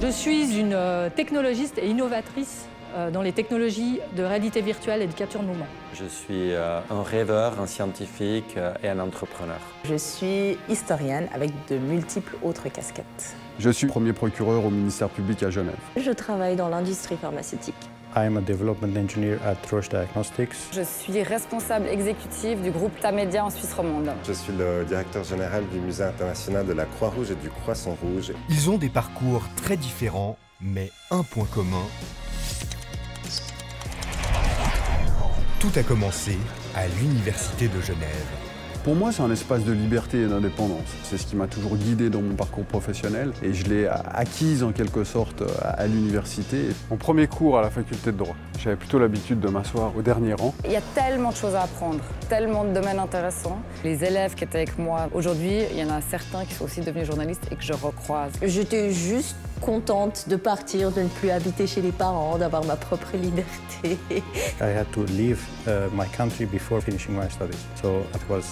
Je suis une technologiste et innovatrice dans les technologies de réalité virtuelle et de capture de mouvement. Je suis un rêveur, un scientifique et un entrepreneur. Je suis historienne avec de multiples autres casquettes. Je suis premier procureur au ministère public à Genève. Je travaille dans l'industrie pharmaceutique. I am a development engineer at Roche Diagnostics. Je suis responsable exécutive du groupe Tamedia en Suisse romande. Je suis le directeur général du Musée international de la Croix-Rouge et du Croissant-Rouge. Ils ont des parcours très différents, mais un point commun. Tout a commencé à l'Université de Genève. Pour moi, c'est un espace de liberté et d'indépendance. C'est ce qui m'a toujours guidé dans mon parcours professionnel et je l'ai acquise en quelque sorte à l'université. Mon premier cours à la faculté de droit, j'avais plutôt l'habitude de m'asseoir au dernier rang. Il y a tellement de choses à apprendre, tellement de domaines intéressants. Les élèves qui étaient avec moi aujourd'hui, il y en a certains qui sont aussi devenus journalistes et que je recroise. J'étais juste contente de partir, de ne plus habiter chez les parents, d'avoir ma propre liberté. I had to leave my country before finishing my studies. So it was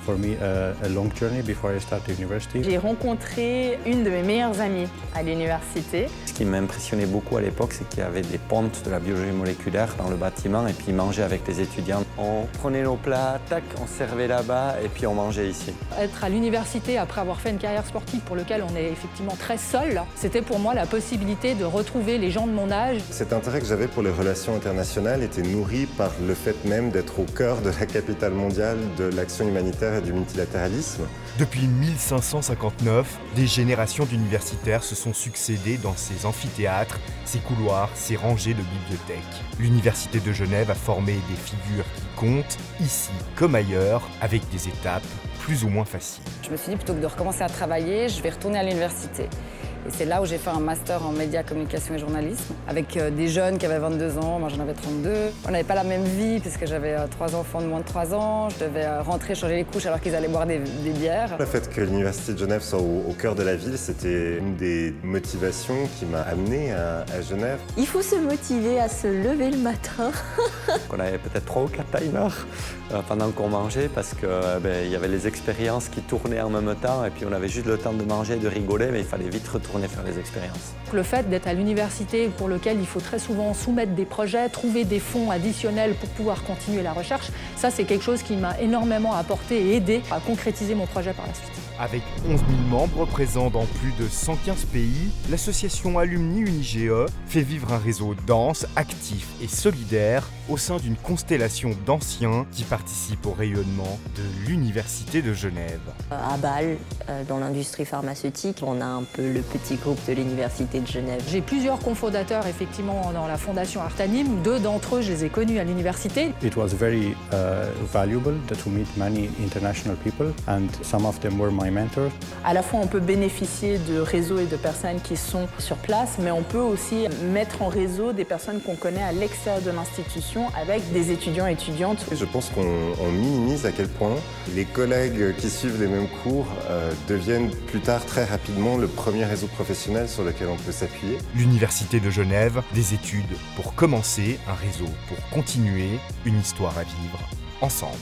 for me a long journey before I started university. J'ai rencontré une de mes meilleures amies à l'université. Ce qui m'impressionnait beaucoup à l'époque, c'est qu'il y avait des pontes de la biologie moléculaire dans le bâtiment et puis ils mangeaient avec les étudiants. On prenait nos plats, tac, on servait là-bas et puis on mangeait ici. Être à l'université après avoir fait une carrière sportive pour laquelle on est effectivement très seul, c'était pour moi la possibilité de retrouver les gens de mon âge. Cet intérêt que j'avais pour les relations internationales était nourri par le fait même d'être au cœur de la capitale mondiale de l'action humanitaire et du multilatéralisme. Depuis 1559, des générations d'universitaires se sont succédées dans ces amphithéâtres, ces couloirs, ces rangées de bibliothèques. L'Université de Genève a formé des figures qui comptent, ici comme ailleurs, avec des étapes plus ou moins faciles. Je me suis dit, plutôt que de recommencer à travailler, je vais retourner à l'université. Et c'est là où j'ai fait un master en médias, communication et journalisme, avec des jeunes qui avaient 22 ans, moi j'en avais 32. On n'avait pas la même vie, puisque j'avais 3 enfants de moins de 3 ans, je devais rentrer, changer les couches alors qu'ils allaient boire des bières. Le fait que l'Université de Genève soit au cœur de la ville, c'était une des motivations qui m'a amené à Genève. Il faut se motiver à se lever le matin. On avait peut-être 3 ou 4 timers pendant qu'on mangeait parce qu'il y avait les expériences qui tournaient en même temps et puis on avait juste le temps de manger et de rigoler, mais il fallait vite retourner faire les expériences. Le fait d'être à l'université pour lequel il faut très souvent soumettre des projets, trouver des fonds additionnels pour pouvoir continuer la recherche, ça c'est quelque chose qui m'a énormément apporté et aidé à concrétiser mon projet par la suite. Avec 11 000 membres présents dans plus de 115 pays, l'association Alumni Unigé fait vivre un réseau dense, actif et solidaire au sein d'une constellation d'anciens qui participent au rayonnement de l'Université de Genève. À Bâle, dans l'industrie pharmaceutique, on a un peu le petit groupe de l'Université de Genève. J'ai plusieurs cofondateurs effectivement dans la fondation Artanim. 2 d'entre eux, je les ai connus à l'université. It was very valuable to meet many international people and some of them were my mentors. À la fois, on peut bénéficier de réseaux et de personnes qui sont sur place, mais on peut aussi mettre en réseau des personnes qu'on connaît à l'extérieur de l'institution avec des étudiants et étudiantes. Je pense qu'on minimise à quel point les collègues qui suivent les mêmes cours deviennent plus tard très rapidement le premier réseau professionnel sur lequel on peut s'appuyer. L'Université de Genève, des études pour commencer, un réseau pour continuer, une histoire à vivre ensemble.